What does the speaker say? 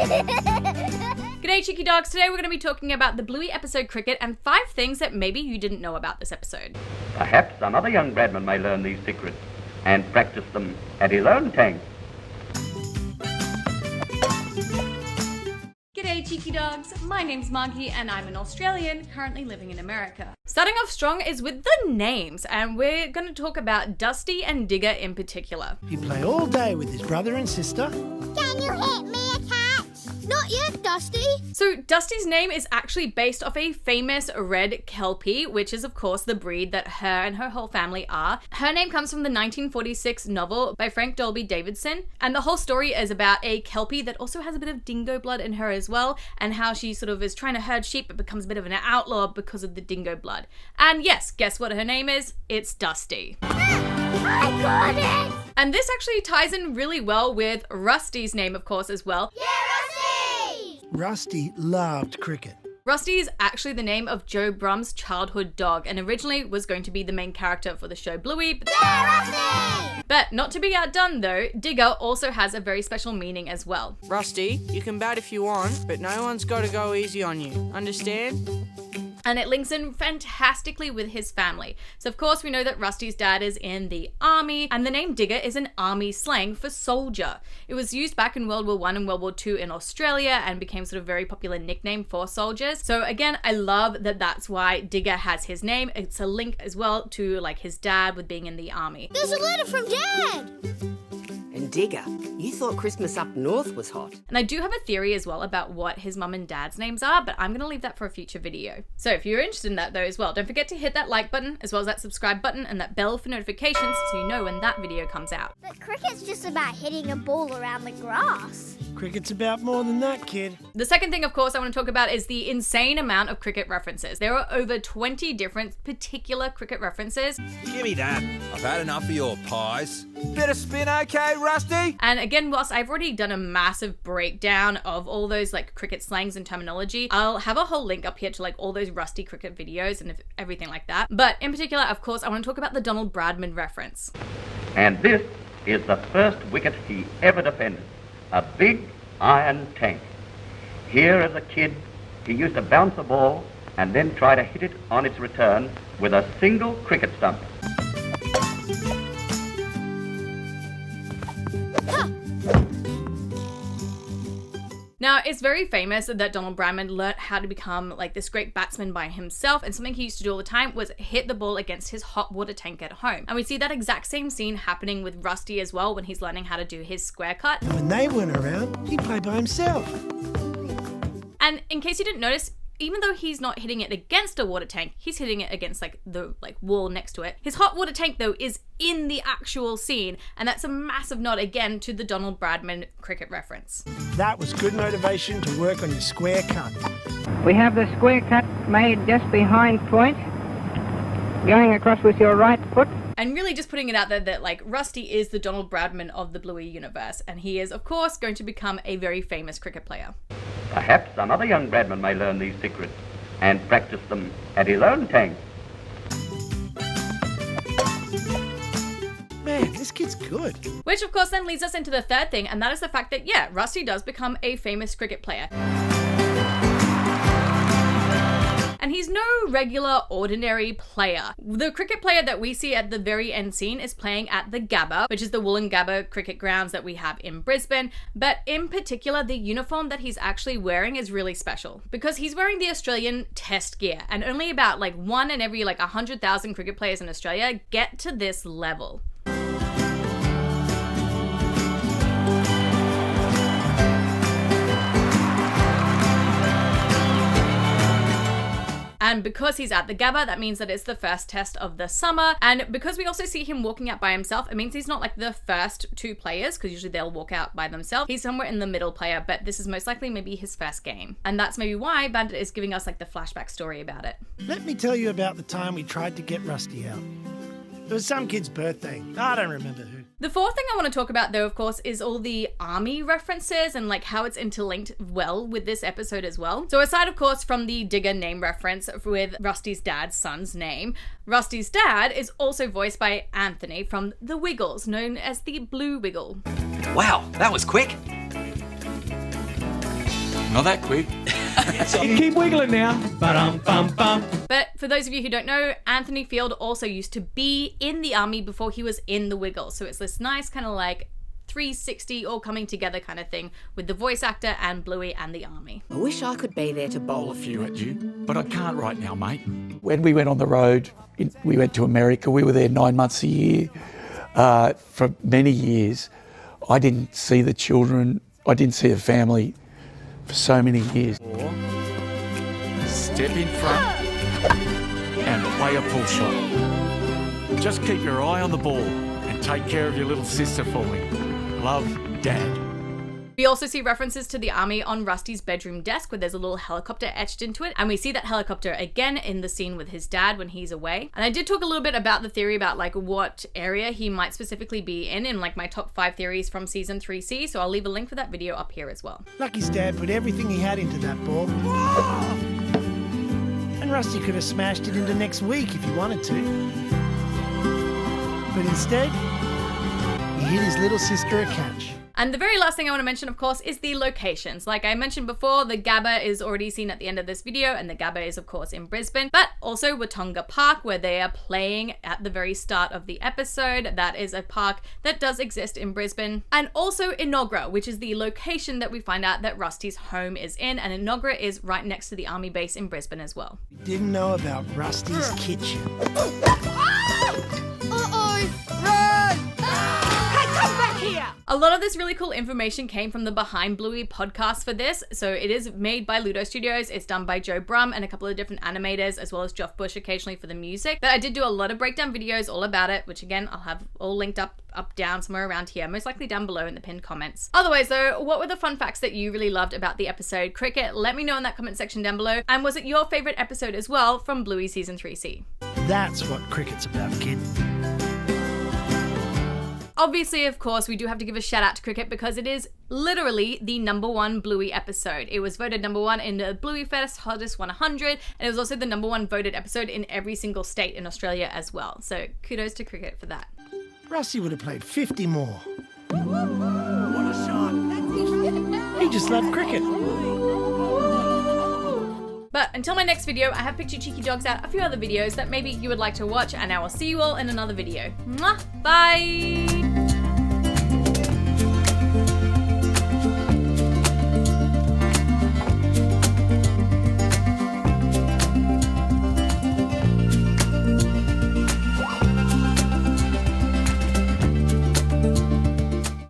G'day cheeky dogs, today we're going to be talking about the Bluey episode Cricket and 5 things that maybe you didn't know about this episode. Perhaps some other young Bradman may learn these secrets and practice them at his own tank. G'day cheeky dogs, my name's Margie and I'm an Australian currently living in America. Starting off strong is with the names, and we're going to talk about Dusty and Digger in particular. He play all day with his brother and sister. Can you hit me a cat? Not yet, Dusty. So Dusty's name is actually based off a famous red Kelpie, which is of course the breed that her and her whole family are. Her name comes from the 1946 novel by Frank Dolby Davidson, and the whole story is about a Kelpie that also has a bit of dingo blood in her as well, and how she sort of is trying to herd sheep but becomes a bit of an outlaw because of the dingo blood. And yes, guess what her name is? It's Dusty. I got it! And this actually ties in really well with Rusty's name, of course, as well. Yeah, Rusty! Rusty loved cricket. Rusty is actually the name of Joe Brum's childhood dog, and originally was going to be the main character for the show Bluey. Yeah, Rusty! But not to be outdone though, Digger also has a very special meaning as well. Rusty, you can bat if you want, but no one's got to go easy on you. Understand? And it links in fantastically with his family. So of course we know that Rusty's dad is in the army, and the name Digger is an army slang for soldier. It was used back in World War I and World War II in Australia and became sort of a very popular nickname for soldiers. So again, I love that that's why Digger has his name. It's a link as well to like his dad with being in the army. There's a letter from Dad! And Digger, you thought Christmas up north was hot. And I do have a theory as well about what his mum and dad's names are, but I'm going to leave that for a future video. So if you're interested in that though as well, don't forget to hit that like button as well as that subscribe button and that bell for notifications so you know when that video comes out. But cricket's just about hitting a ball around the grass. Cricket's about more than that, kid. The second thing, of course, I want to talk about is the insane amount of cricket references. There are over 20 different particular cricket references. Give me that. I've had enough of your pies. Bit of spin, okay, Rusty? And again, whilst I've already done a massive breakdown of all those like cricket slangs and terminology, I'll have a whole link up here to like all those Rusty cricket videos and everything like that. But in particular, of course, I want to talk about the Donald Bradman reference. And this is the first wicket he ever defended. A big iron tank. Here as a kid, he used to bounce a ball and then try to hit it on its return with a single cricket stump. Now, it's very famous that Donald Bradman learnt how to become like this great batsman by himself, and something he used to do all the time was hit the ball against his hot water tank at home. And we see that exact same scene happening with Rusty as well when he's learning how to do his square cut. And when they weren't around, he played by himself. And in case you didn't notice, even though he's not hitting it against a water tank, he's hitting it against like the wall next to it. His hot water tank though is in the actual scene, and that's a massive nod again to the Donald Bradman cricket reference. That was good motivation to work on your square cut. We have the square cut made just behind point, going across with your right foot. And really just putting it out there that like Rusty is the Donald Bradman of the Bluey universe, and he is of course going to become a very famous cricket player. Perhaps some other young Bradman may learn these secrets and practice them at his own tank. Man, this kid's good. Which of course then leads us into the third thing, and that is the fact that yeah, Rusty does become a famous cricket player. And he's no regular, ordinary player. The cricket player that we see at the very end scene is playing at the Gabba, which is the Wollongabba cricket grounds that we have in Brisbane. But in particular, the uniform that he's actually wearing is really special because he's wearing the Australian Test gear, and only about like 1 in every 100,000 cricket players in Australia get to this level. And because he's at the Gabba, that means that it's the first test of the summer. And because we also see him walking out by himself, it means he's not like the first 2 players, because usually they'll walk out by themselves. He's somewhere in the middle player, but this is most likely maybe his first game. And that's maybe why Bandit is giving us like the flashback story about it. Let me tell you about the time we tried to get Rusty out. It was some kid's birthday. I don't remember who. The fourth thing I want to talk about though, of course, is all the army references and like how it's interlinked well with this episode as well. So aside of course from the Digger name reference with Rusty's dad's son's name, Rusty's dad is also voiced by Anthony from The Wiggles, known as the Blue Wiggle. Wow, that was quick. Not that quick. Keep wiggling now. Ba-dum-bum-bum. But for those of you who don't know, Anthony Field also used to be in the army before he was in the Wiggles. So it's this nice kind of like 360 all coming together kind of thing with the voice actor and Bluey and the army. I wish I could be there to Bowl bowl a few at you, but I can't right now, mate. When we went on the road, we went to America. We were there 9 months a year for many years. I didn't see the children. I didn't see the family for so many years. Step in front and play a pull shot. Just keep your eye on the ball and take care of your little sister for me. Love, Dad. We also see references to the army on Rusty's bedroom desk where there's a little helicopter etched into it. And we see that helicopter again in the scene with his dad when he's away. And I did talk a little bit about the theory about like what area he might specifically be in like my top 5 theories from season 3C. So I'll leave a link for that video up here as well. Lucky's dad put everything he had into that ball. And Rusty could have smashed it into next week if he wanted to. But instead, he hit his little sister a catch. And the very last thing I want to mention, of course, is the locations. Like I mentioned before, the Gabba is already seen at the end of this video, and the Gabba is, of course, in Brisbane, but also Watonga Park, where they are playing at the very start of the episode. That is a park that does exist in Brisbane. And also Enoggera, which is the location that we find out that Rusty's home is in, and Enoggera is right next to the army base in Brisbane as well. Didn't know about Rusty's kitchen. A lot of this really cool information came from the Behind Bluey podcast for this. So it is made by Ludo Studios. It's done by Joe Brum and a couple of different animators, as well as Geoff Bush occasionally for the music. But I did do a lot of breakdown videos all about it, which again, I'll have all linked up, down, somewhere around here, most likely down below in the pinned comments. Otherwise though, what were the fun facts that you really loved about the episode Cricket? Let me know in that comment section down below. And was it your favorite episode as well from Bluey season 3C? That's what cricket's about, kid. Obviously, of course, we do have to give a shout out to Cricket because it is literally the #1 Bluey episode. It was voted #1 in the Bluey Fest Hottest 100, and it was also the #1 voted episode in every single state in Australia as well. So kudos to Cricket for that. Rusty would have played 50 more. What a shot! He just loved cricket. But until my next video, I have picked you cheeky dogs out a few other videos that maybe you would like to watch, and I will see you all in another video. Mwah! Bye!